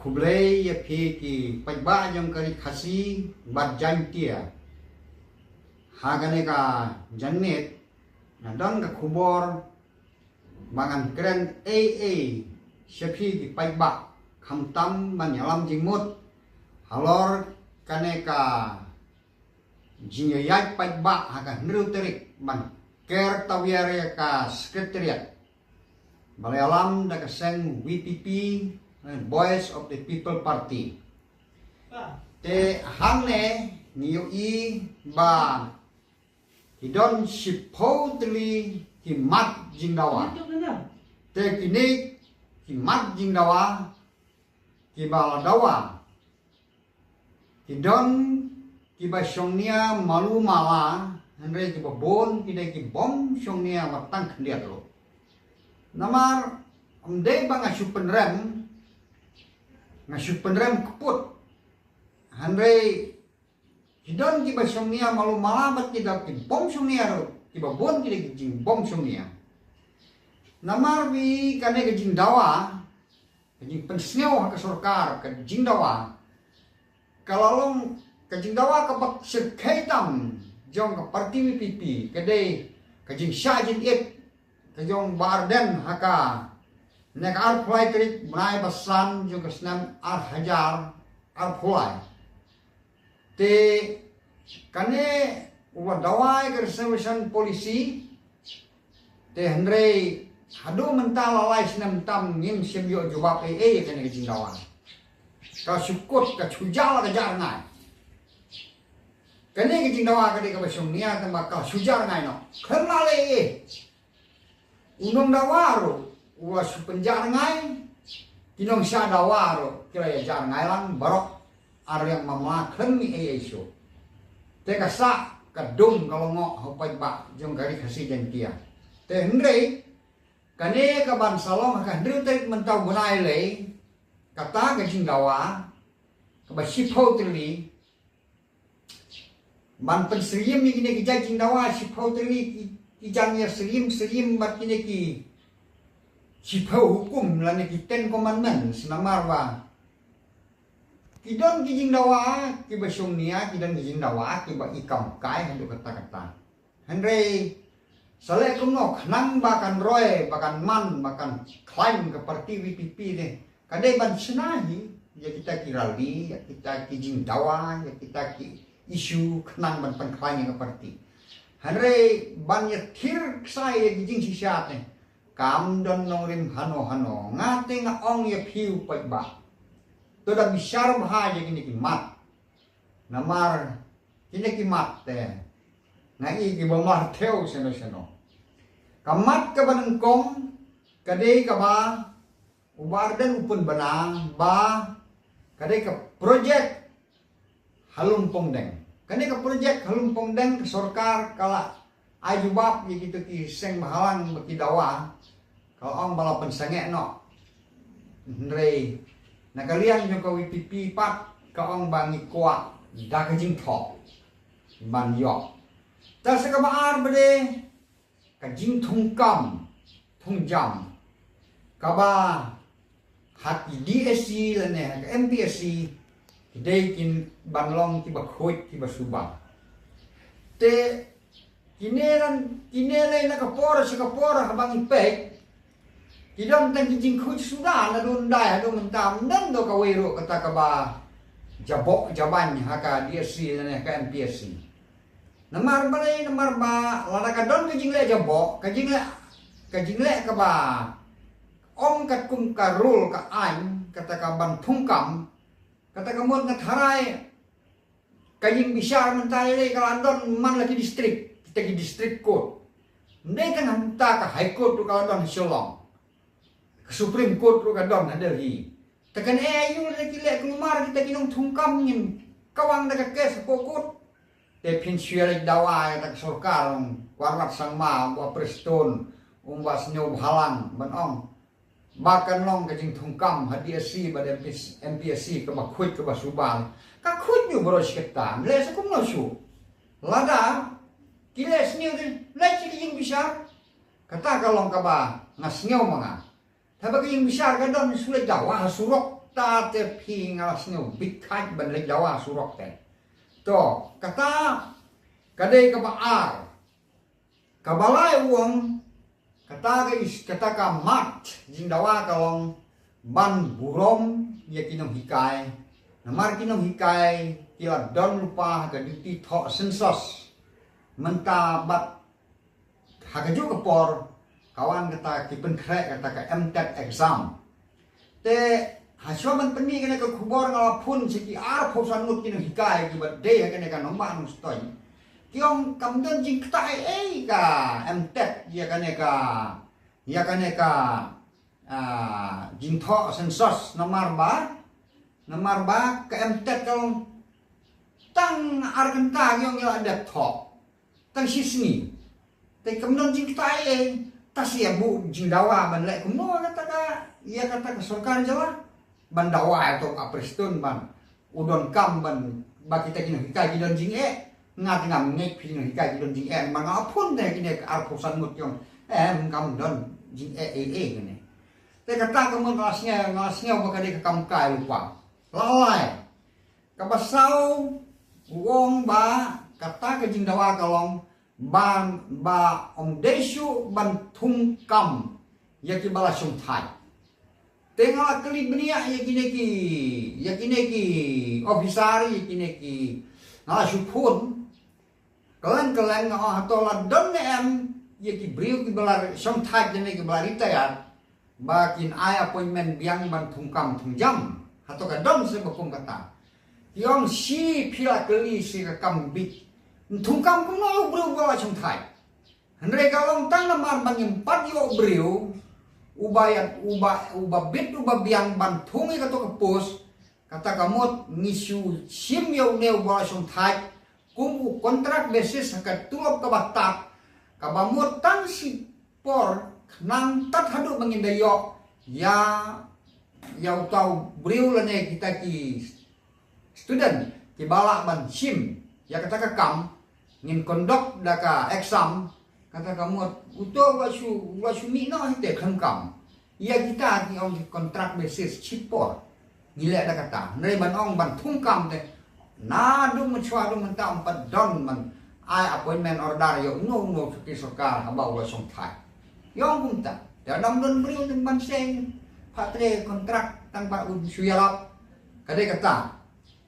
Kublai ya ki pajba yang kari khasi bat jantia hagane ka janmet dan ka kubor bangan keren sepi ki pajba khamtam banyalam jingmut halor kane ka jinyayat pajba haga nruterik ban ker tawiare ka sekretariat Malayalam da kaseng WPP Voice of the People Party. Te hangne niui ba hidon supposedly himat jingdawa. Te kini himat jingdawa kibaladawa. Hidon kiba syongnia malu mala andre kiba bon kide kibom syongnia watang kendiat lo. Namar amde ba ngasupenrem keput handre hidon kiba syongnia malu malabat kita bom syongnia ro kiba bon kita jing bom syongnia namar wi kane ke jing dawa jing pensneo ka sorkar ke jing dawa kalalong ke jing dawa ka bak sekaitam jong ka parti WPP kede ke jing syajin it ke jong barden haka nek ar pulai terik menai basan yung kesnam ar hajar ar pulai te kane uwa dawai kereservisan polisi te hendrei hadu mental lalai senam tam ngim sim yo jawab kane kejing dawai ka syukut ka chujal ka jar ngai kane kejing dawai kade ka basung nia ta bakal sujar ngai no kena le unong dawaro Uwa supenjar ngai kinong sya dawaro kira ya jar ngai lang barok ar yang mamaklen mi iso te kasa kadung kalau ngok hopai ba jong kari kasih jantia te hendrei kane ka ban salong ka hendrei te mentau gunai le kata ka jing dawa ka ba sipau teli ban pensriem ni kine ki jing dawa sipau teli ki jangnya serim bat kine ki sipau hukum lani ki ten commandment senamar wa kidon kijing dawa ki basung nia kidon kijing dawa ki ba ikam kai hendu kata-kata Henry sale kumno nang bakan roy bakan man bakan klaim ke parti WPP deh kadai ban senahi ya kita kirali ya kita kijing dawa ya kita ki isu kenang ban klaim ke parti Henry ban ya thir sai kijing sisiat deh Kam don nongrim hano ngate nga ong ya piu pagba to da bisyar bahaja kini kimat namar kini kimat te ngai ki bomar teu seno kamat ka banengkong kadai ka ba ubardan upun banang ba kadai ka project halum pongdeng kadai ka project halum pongdeng sorkar kala ajubab ya gitu ki seng mahalang baki dawa kalau orang balapan sengek no Ndrei nakalian yung ka WPP pat ka orang bangi kuat da ka jing thok ban yok ta sa ka baar bade ka jing thung jam ka ba hati DSC lane ka MPSC dei kin banlong ki ba khoi ki ba suba te kinelay nakapora sa kapora habang ipek kidam tang kijing kuj sudah na dundai ado mentam nan do kawero kata ka ba jabok jaban haka DSC na ka MPSC namar ba lana ka don kijing le jabok kijing le ka ba om kat kum karul ka an kata ka ban thungkam kata ka mon ngatharai kajing bisyar mentai le ka andon man lagi distrik kita di district court ndai kan hanta ka high court tu ka don Shillong Supreme Court tu ka don Delhi takan ayu lagi le kumar kita kinong thungkam ngin kawang da ka kes pokut te pinsyel dawa ta sorkar warap sangma wa preston umbas nyob halang banong bakan long ka jing thungkam hadiasi ba MPSC ka ba khut ka ba subal ka khut nyu bros ketam le sa kum no su lada kiles niu le jing bisar kata ka long ka ba ngas ngeu manga Tapi yang besar kan don sulit dawa surok ta te pi ngalas ngau bikai ban le Jawa surok te to kata kadai ka baar kabalai uang kata ka mat jing dawa kalong ban burom ya kinong hikai namar kinong hikai kila don lupa ka duty tho sensos menta bat hagaju kapor kawan kata kipen krek kata ka MTET exam te hasyo man peni kena ka kubor ngalapun siki ar phosan mut kinong hikai ki bat de kena ka nomba nung stoy kiong kamden jing ktai ka MTET ya kena ka jing tho sensos nomor ba ka MTET kalong tang argenta kiong ila ada tho tang sisni te kamden jing ktai tas ya bu jing dawa ban le kuno kata ka ia kata ka sorkan Jawa ban dawa atau aprestun ban udon kam ban ba kita kini hikai don jing ngat ngam ngek pin hikai don jing man apun de kini ka arposan mut yong kam don jing kene te kata ka mun ngasnya ba ka kam kai lupa lalai ka basau wong ba kata ka jing dawa kalong ban ba om desu ban thung kam ya ki bala sum thai tengah kali benia ya kini ki ofisar ya kini ki ngala supun kalan atola don em ya ki brio ki bala sum thai jene ki bala retire bakin ai appointment biang ban thung kam thung jam hato ka don se bakum kata yong si pila kali si ka kam bit thung kam ko no brio bala sum thai andre kalong tang namar bangim pat yo brio uba bit uba biang ban thungi ka to kapos kata kamot ngisu sim yo neu bala sum thai kum kontrak basis ka tulop ka batap ka bamot tang si por nang tat hadu bangin dayo ya utau brio lane kita ki student ki bala ban sim ya kata ka kam ngin kondok daka exam kata kamu uto wasu mino hite kam ia kita ki on kontrak basis chipor gila ada kata nai ban ong ban thung kam te na du menchwa du menta empat don man ai appointment order yo no ki sarkar haba wasong thai yong punta dalam don beri untuk ban seng patre kontrak tanpa suyalap kade kata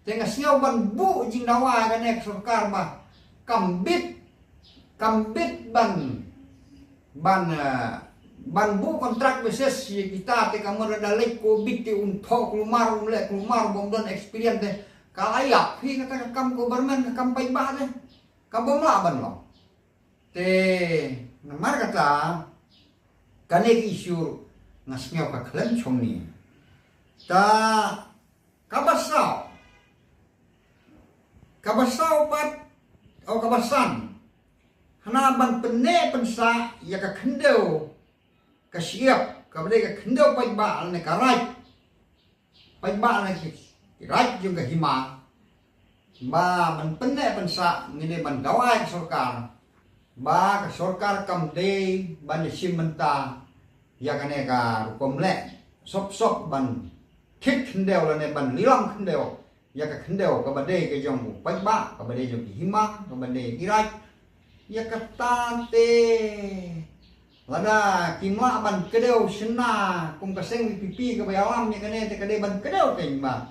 tengah siau ban bu jing dawa kanek sarkar ba kambit ban bu kontrak basis kita te kamu rada lek ko bit te untuk keluar bom don experience te kalayak hi kata kam ko berman kam pai ba te kam bom la ban lo te namar kata kane isu ngasngau ka klan chongni ta kabasau pat o kabasan hana ban penne pensa ya ka khendeu ka siap ka bade ka khendeu pai ba ne ka rai pai ba ne ki rai jung ka hima ba ban penne pensa ngine ban dawai sarkar ba ka sarkar kam de ban sim menta ya ka ne ka rukom le sop ban khit khendeu la ne ban lilang khendeu ya ka khendeu ka bade ka jong pai ba ka bade jong hima ka bade irai ya kata te lada kimla ban kedeu sena kum kaseng pipi ke bayalam ya kane te kade ban kedeu te ma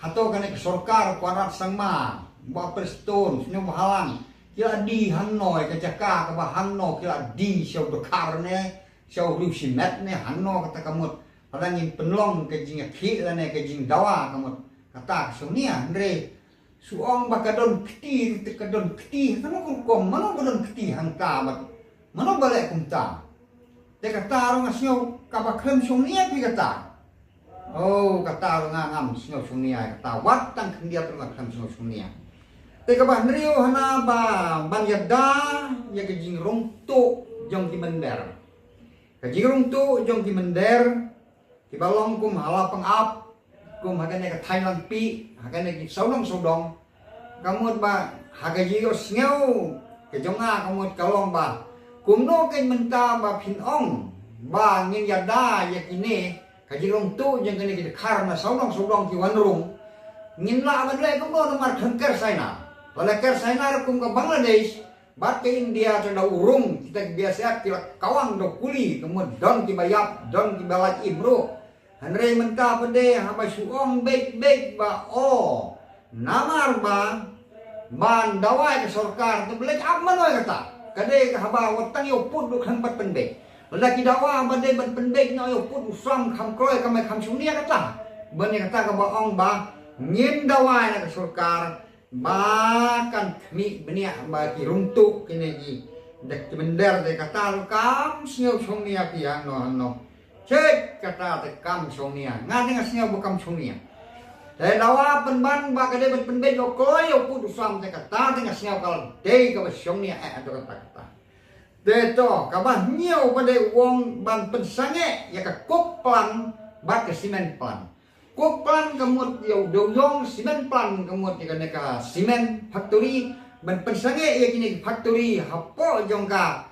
hato kane ke sarkar kuarat sangma ba preston sino bahalang kila di hanoi ke jaka ke bahanno kila di syau dokar ne syau rusimet ne hanno kata kamut padangin penlong ke jing ki ne ke jing dawa kamut kata sunia andre suong bakadon keti tekadon keti kanu kom mano badon keti hangta bat mano balek kumta te kata rong asyo kabaklem sunia pi kata oh kata rong ngam sino sunia kata wat tang kendia terang klem sunia te kabah nrio hana ba ban yada ya ke jing rong to jong ki mender ke jing rong to jong ki mender ki balong kum hala pengap kum hagane ka Thailand pi hagane ki sodong kamut ba hagaji yo sneu ke jonga kamut kalong ba kumno ken menta ba phin ong ba ngin yada ya kini kaji rong tu yang kena kita karena saudang ki wanrung ngin la ban le kum no mar thangker saina wala ker saina kum ke Bangladesh bat ke India to da urung kita biasa kila kawang do kuli kemudian ki bayap don ki balat ibro hanre menta pede haba suong bek ba o namar ba ban dawai ke sarkar tu belek aman oi kata kade ka haba watang yo put du khang pat pendek wala ki dawa bade ban pendek no yo put usam kham kroi ka mai kham sunia kata ban ni kata ka ba ong ba ngin dawai na ke sarkar ba kan mi benia ba ki runtuk kene ki dek bender de kata kam sio sunia ki ang no cek kata te kam sunia ngani ngasnya bu kam sunia Dari dawa penban ba kade penben yo koy yo pu sam te kata te ngasnya kal de ka ba sunia do kata de to ka ba nyau ba de wong ban pensange ya ka kop plan ba ke simen plan kop plan kemut yo do yong simen plan kemut ya ka simen factory ban pensange ya kini factory hapo jong ka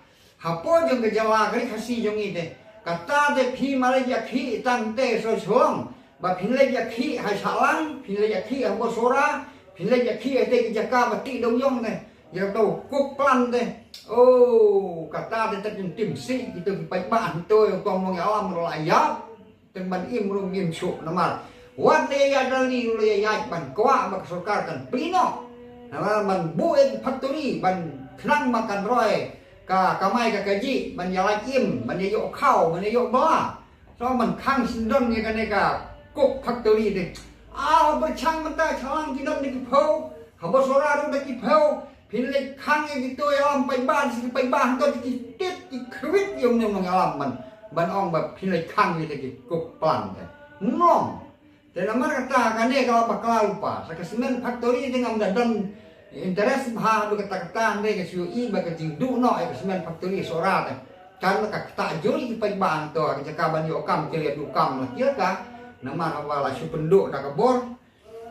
jawa kali khasi jong ide kata de phi Malaysia khi tang te so chong ba phinle ya khi hai salang phinle ya khi bo sora phinle ya khi te ki jaka ba ti dong yong ne ya to kop plan de oh kata de tin tim si kita pai ban to tong mong alam ro ayap ten ban im ro ngim su namar wat de ya dali ro ya ban kwa ba sarkar kan prino namar ban bu factory ban khnang makan roy ka kamai ka kaji ban ya im ban yo khao ban yo ba so man khang sin don ni ka ne ka kok factory de berchang menta chalang kinom ni kipau habo sora ru de kipau pinle khang yang gitu ya am pai ban si pai ban to ki tit ki kwit yong nem ng alam man ban ong ba pinle khang ni de kok plan de nong de namar kata kane kalau bakal lupa sakasimen factory de ngam dan interes bha du kata de ke su I ba ke jing du no e semen factory sora de kan ka ta juri ki pai ban to ka ka ban yo kam ke le du kam la kia ka nama awala su penduk dak bor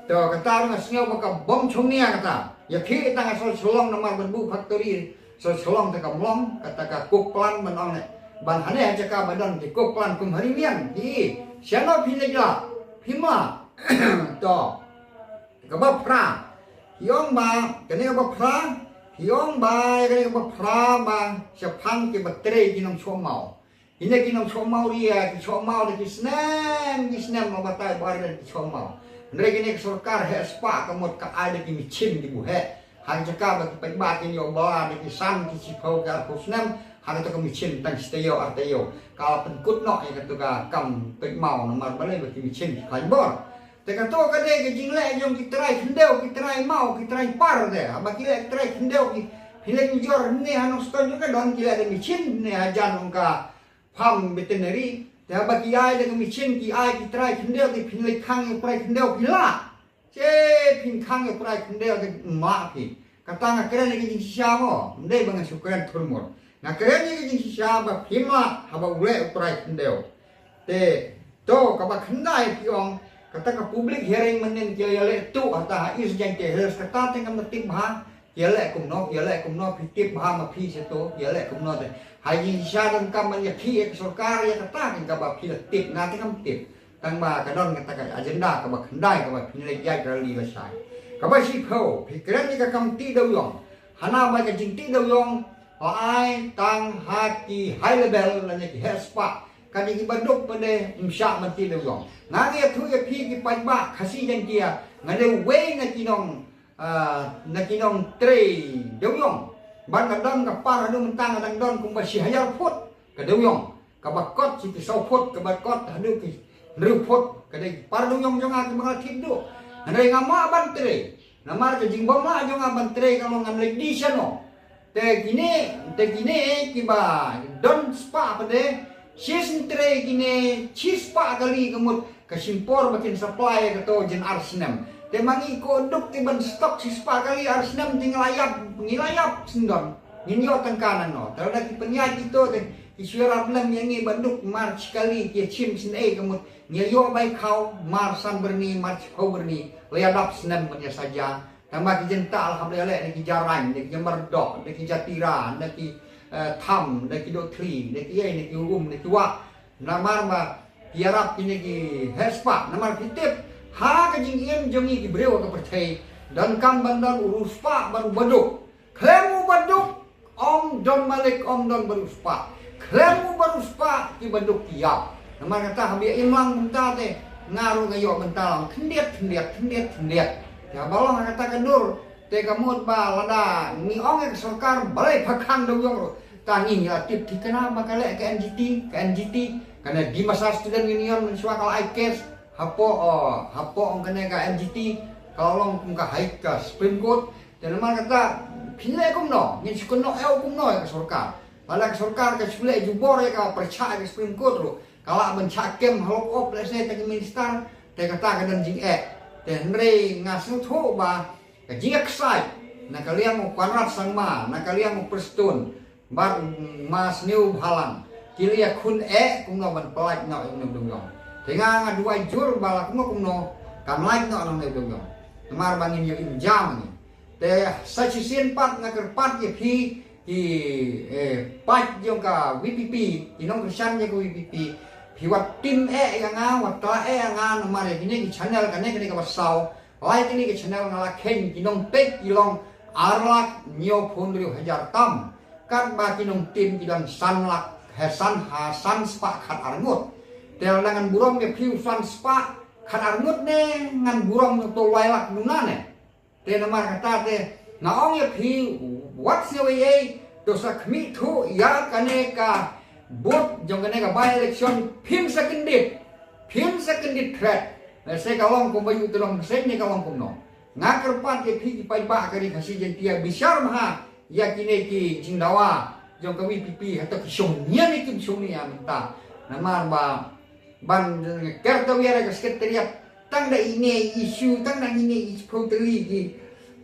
to kata nga snyo baka bom chungnia kata ya khi ta so cholong nama benbu factory so cholong ta kamlong kata ka kok plan menong ne ban hane jaka badan ki kok plan kum hari mian hi siano pinegla phima to ka ba pra hiong ba kene ba pra hiong ba kene ba pra ba sepang ki batre kinong chomau ini kinong chomau ria ki chomau ki snem ma batai bar ki chomau ndre kini sarkar he spa kamot ka ai ki michin di bu he han jaka ba ki pa ki yo ba ki sam ki chipau ka ko snem han to ka michin tan steyo arteyo ka penkut no ya ka to ka kam pe mau na mar bale ba ki michin khai bor te ka to ka de ki jingle jong ki trai khndeu ki trai mau ki trai par de ba ki le trai khndeu ki hile ki jor ne han sto ka don ki le michin ne ajan ka pham veterinary te ba ki ai de michin ki ai ki trai khndeu ki phin le khang ki trai khndeu pila che phin khang ki trai khndeu ki ma ki kata nga keren ki jing sia mo ndai bang su keren thurmor nga keren ki jing sia ba phima ha ba ule trai khndeu te to ka ba khandai ki ong kata ka public hearing menen ki le tu ata is jang te hes kata te ngam tip ha ye le kum no tip ha ma phi se to ye le kum no te hai jing sia dan kam man ya khi ek sarkar ya kata ka ba phi tip na te kam tip tang ba ka don kata ka agenda ka ba khandai ka ba phi le ya ka li ba sai ka ba si pho phi kren ni ka kam ti dau yong hana ba ka jing ti dau yong ai tang hati high level la ni hespa ka ni baduk pade msha man ti dau yong nga nge thu ya phi ki pa ba khasi jang kia nga le we na kinong tre dau yong ban ka dam ka par anu mentang dang don kum ba si hayar phut ka dau yong ka ba kot si ki sau phut ka ba kot anu ki ru phut ka dei par dau yong jong a ki ma thit do nai ngama ban tre namar ka jing bom ma jong a ban tre ka ngam le di sano te kine ki ba don spa pade sis tre kine chis pa kali kemut ka simpor makin supply ka to jen arsenam te mangi ko duk ti ban stok sis pa kali arsenam ting ngilayap sindon ninyo tangkanan no tara ki penyakit to te isuara blam yang ni banduk mar sekali ki chim sin e kemut ngiyo bai khau mar san berni mar khau berni layadap senam punya saja tambah ki jenta alhamdulillah ni ki jaran ni ki merdok ni ki jatira ni ki tham ni ki dotri ni ki ai ni ki rum ni ki wa namar ma Yarap kini ki hespa namar kitip ha ka jingiem jongi ki brewa ka percaya dan kam bandar urus pa baru baduk klemu baduk om don malik om don baru spa klemu baru spa ki baduk kiap namar kata habis imlang bentar teh ngaruh ngayo bentar kendiat ya balong kata kendur te kamut ba lada ni ong ek sarkar balai phakang do yong tani ya tip dikena makale ke NGT karena di masa student union mensuak kalau ICAS hapo ong kena ke NGT kalau long ka high ka Supreme Court dan nama kata pilih kum no ngin sukun no kum no ke sarkar bala ke sarkar ke pilih jubor ya ka percaya ke Supreme Court lo kalau mencakem halok op lesne tagi minister te kata kadan jing dan re ngasu tho ba jing eksai na kalian mau kwanrat sangma na kalian mau prestun bar mas new halang kilia kun kum no ban pelaj no ing dong dong tenga ngadua jur bala kum no kan like no nang dong dong mar bangin yo jam ni te sachisin pat na kerpat ye phi ki pat jong ka VPP inong kristian ye ko VPP phi wat tim yang wat ta yang namar ini channel kan ne ka wasau like ini ke channel ngala ken inong pek ilong arlak nyo phone 1000 tam kan ba kinong tim kidan sanlak Hasan spa khat arngut tel dengan burong ke piu san spa khat arngut ne ngan burong to wailak nunane te namar kata te naong ye piu what ye to sa khmi thu ya kane ka bot jong kane ka by election phim secondit threat se kalong ko bayu tulong se ni kalong ko no ngakar pat ke phi pai ba kari khasi jentia bisar maha ya kine ki jingdawa jong ka VPP atau kisongnya ni kisongnya minta nama ban kerta wiara ke sekretariat tang da ini isu tang da ini isu teli ki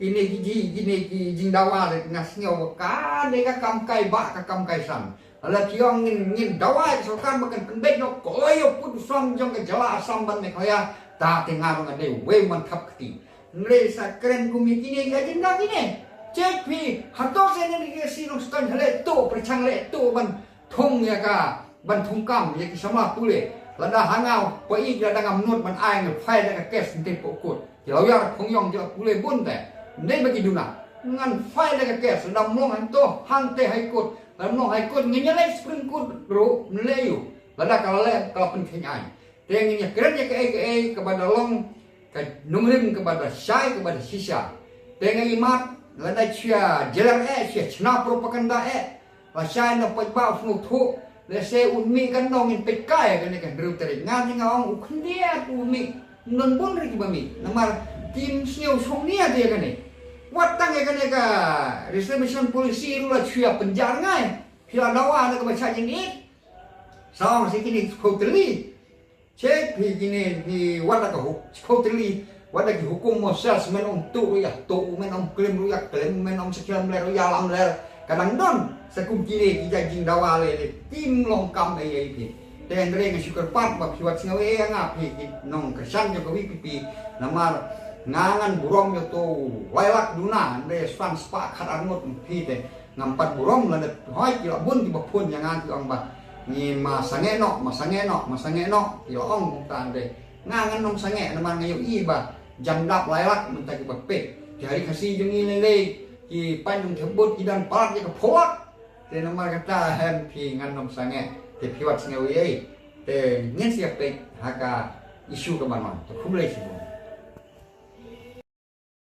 ini ki jingdawa ngasnya ka de ka kamkai ba ka kamkai san ala kiong ngin dawa so kan makan kendek no koyo put som jong ke jala asam ban me kaya ta tengar ngade we man thap kti nre sa kren kumi kini ga jinda kini cek pi hato se ne ke si nong stan hale to perchang le to ban thong ya ka ban thong kam ya ki sama pule lada hangau po i lada ngam nut ban ai nge phai da ka kes te pokut lo ya khong yong ja pule bun te nei bagi duna ngan phai da ka kes dam long han to hang te hai kut dam long hai kut ngi le spring kut ro le yu lada ka le ka pen khen ai te ngi keren ya ke kepada long ka numrim kepada syai kepada sisa te ngi mat lada chia jelang chia chna propaganda la sai na pai ba fu thu le se unmi kan nong in pekai kan kan dru teri ngan ngong ukhnia umi non bon ri bami namar tim siau songnia dia kan wat tang kan ka reservation polisi ru la chia penjar ngai pila dawa na ka baca ini sao si kini khoteli cek pi kini di wat ka khoteli wadah hukum moses men tu ya tu men klaim ya klaim men sekian ler ya lam ler kadang don sekum kini kita jing dawa le tim longkam ai pi ten re ngi syukur pat ba piwat singawe nga pi nong kesan jo VPP namar ngangan burong yo to wailak duna re span spa khat arngot pi te ngampat burong la hoi ki bun di bapun yang ngan ong ba ni masange no ki ong tan de ngangan nong sange namar ngayo i ba jandap layak minta ke bape jari kasih jungi lele ki panjung thebut ki dan parat ke pholak te nama kata hem pi ngan nom sange te piwat singawi te ngin siap pe haka isu ke mana to kumlai sibu